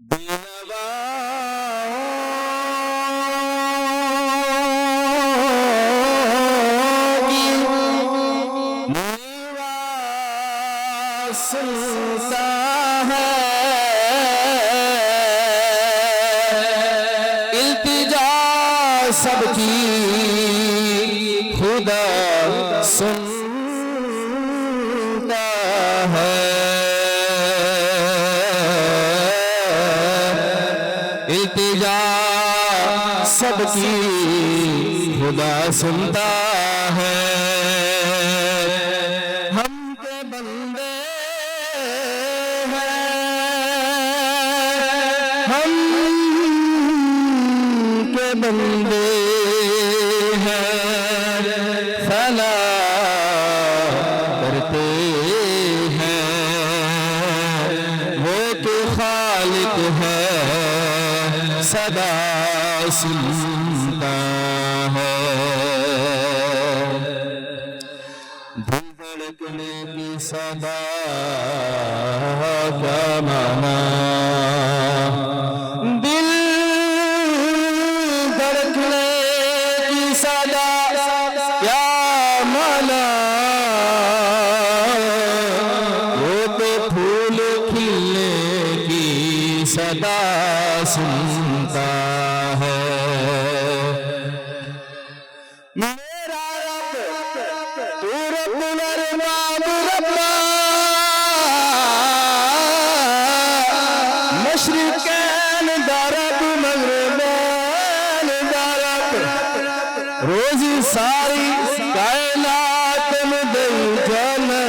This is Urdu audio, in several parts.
بینوا کی نیوا سنتا ہے، التجا سب کی خدا سنتا ہے، التجا سب کی خدا سنتا ہے۔ ہم کے بندے ہیں، ہم کے بندے ہیں، فلا کرتے ہیں، وہ کہ خالق ہے صدا سنتا ہے۔ دل دھڑکنے کی صدا کیا مانا، دل دھڑکنے کی صدا کیا مانا، وہ تو پھول کھلنے کی صدا سنتا ہے۔ میرا رب تو رب الارباب ربا، مشرقین دا رب مغربین دا رب، روزی ساری کائنات میں دل جانے،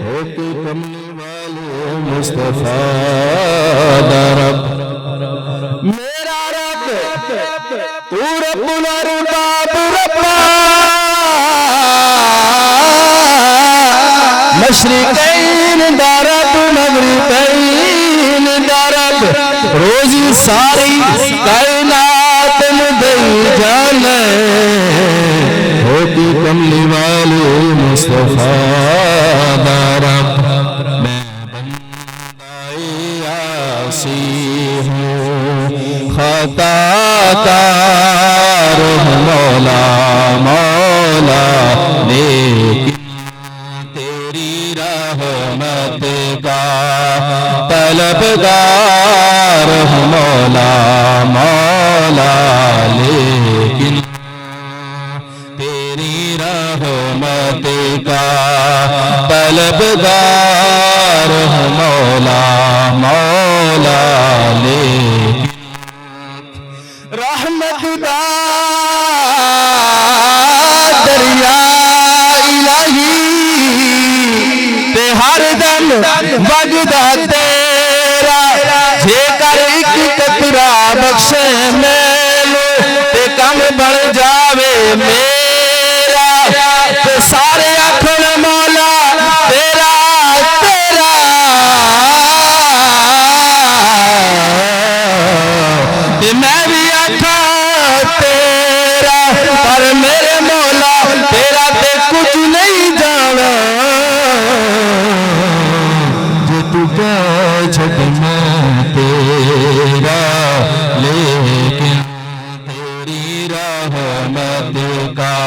ہو کے کملی والے مصطفیٰ دا رب۔ میرا رب تو رب الارباب ربا، مشرقین دا رب مغربین دا رب، روزی ساری کائنات میں دل جانے، ہوتی کملی والے مصطفیٰ دا رب۔ میں بندائی عاصی ہوں، خطا کار ہوں مولا مولا، لیکن تیری رحمت کا طلبگار ہوں مولا مولا، لیکن تیری رحمت کا طلبگار ہوں مولا مولا، لیکن رحمت دا دریا الہی تے ہر دم وگدا تیرا، جے کر ایک قطرہ بخشے مینوں تے کم بن جاوے میرا، تے سارے آکھن مولا تیرا تیرا، تے میں بھی آکھاں تیرا، پر میرے مولا تیرا تے کچھ نہیں جانا، جو تو کہہ چھٹ میں تیرا، لیکن تیری رحمت کا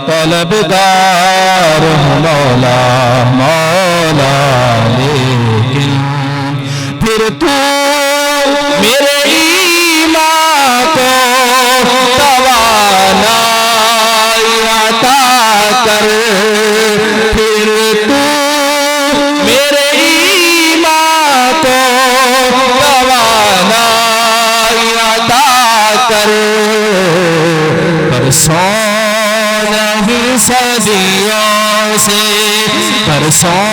طلبگار ہوں مولا مولا، لیکن پھر تو میرے ایمان کو توانائی عطا کر، پھر تو میرے ایمان کو توانائی عطا کر، برسوں نہیں صدیوں سے، برسوں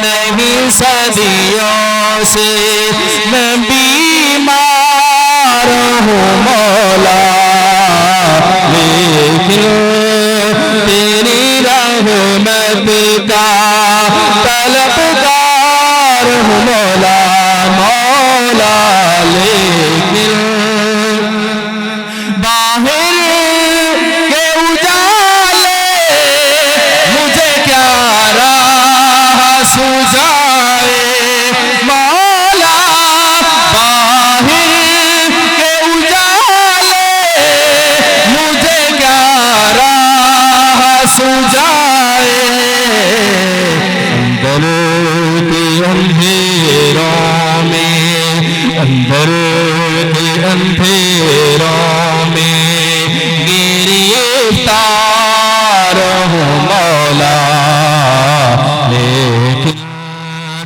نہیں صدیوں سے میں بیمار ہوں مولا، لیکن تیری رحمت کا طلبگار ہوں مولا مولا، لیکن باہر کے اجالے مجھے کیا راہ سجائے مولا، اندر کے اندھیروں میں گرفتار ہوں مولا، لیکن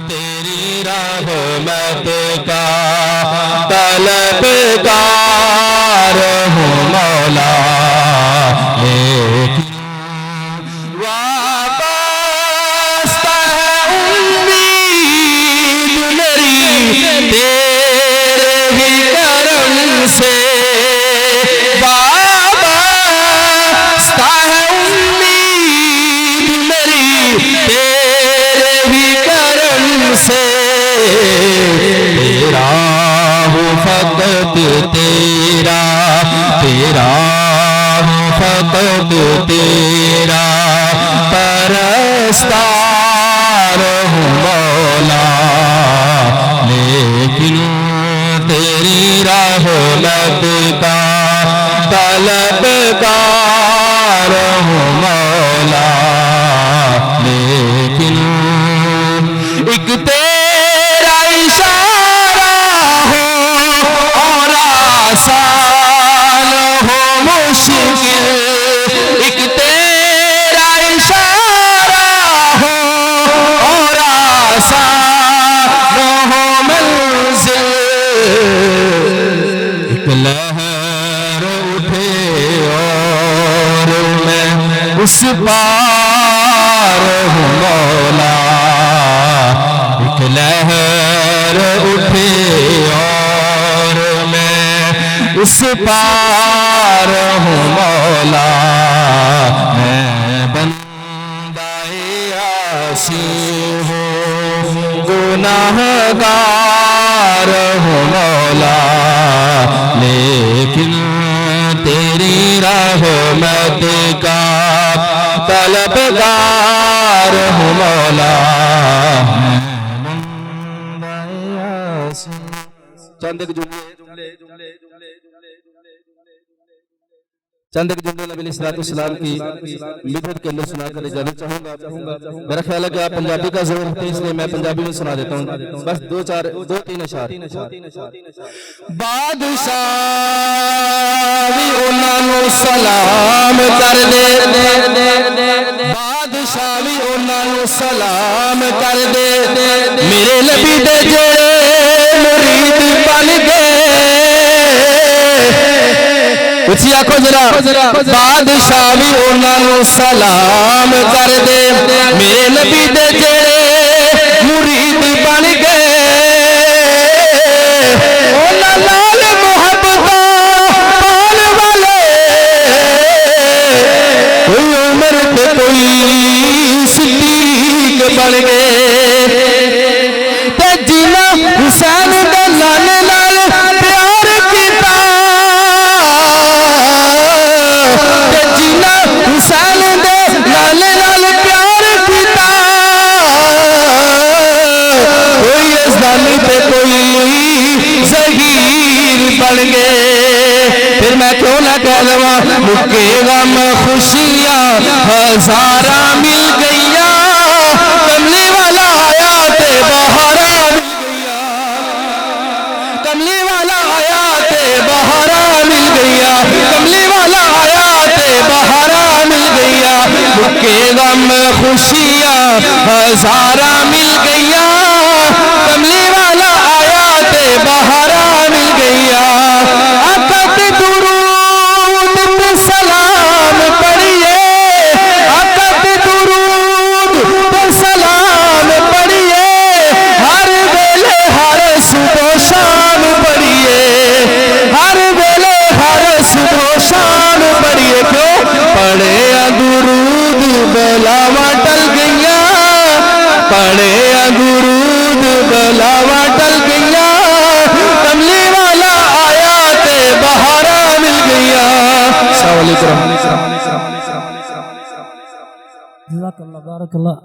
تیری رحمت کا طلبگار ہوں مولا، لیکن وابستہ ہے امید میری تیرے ہی کرم سے، وابستہ ہے امید میری تیرے ہی کرم سے، تیرا ہوں فقط تیرا، تیرا ہوں فقط تیرا پرستار ہوں مولا، لیکن تیری رحمت کا طلبگار ہوں مولا، لیکن ایک تیرا اشارہ ہو اور آسان ہو مشکل، ایک تیرا اشارہ ہو اور آسان ہو منزل، ایک لہر اٹھے اور میں اس پار ہوں مولا، ایک لہر اٹھے اور میں اس پار ہوں مولا، میں بندہ عاصی ہوں گناہگار ہوں مولا، لیکن تیری رحمت کا طلبگار ہوں مولا، چند ایک جملے نبی علیہ السلام کی مدحت کے اندر سنا کر اجازت چاہوں گا۔ میرا خیال ہے کہ آپ پنجابی کا ضرور ہے، اس لیے میں پنجابی میں سنا دیتا ہوں، بس دو تین اشعار۔ بادشاہ بھی انہاں نوں سلام کر دے، بادشاہ بھی انہاں نوں سلام کر دے، میرے نبی دے جڑے مرید بن گئے، اچھی آنکھو ذرا، بادشاہ بھی انہاں نوں سلام کر دے، میرے نبی دے جڑے مرید بن گئے، انہاں نال محبت پال والے، کوئی عمر تے کوئی صدیق بن گئے، تے جنہ حسین دے نانے نال پیار کیتا، تے جنہ حسین دے نانے نال پیار کیتا، کوئی ازدانی تے کوئی زہیر بن گئے، پھر میں کیوں نہ کہہ دوا، مکے غم خوشیاں ہزاراں مل گئیاں، کملی والا آیا تے بہاراں مل گئیاں، کملی والا آیا تے بہاراں مل گئیاں، کملی والا آیا تے بہاراں مل گئیاں، مکے غم خوشیاں ہزاراں مل گئیاں، کملی والا آیا تے بہاراں مل گئیاں، آقا تے درود تے سلام پڑھیے، آقا تے درود تے سلام پڑھیے، ہر ویلے ہر صبح و شام پڑھیے، ہر ویلے ہر صبح و شام پڑھیے، کیوں پڑھے درود بلاواں ٹل گئیاں، پڑھے درود بلاواں ٹل گئیاں، کملی والا آیا تے بہاراں مل گئیاں۔ السلام علیکم۔ جزاک اللہ، بارک اللہ۔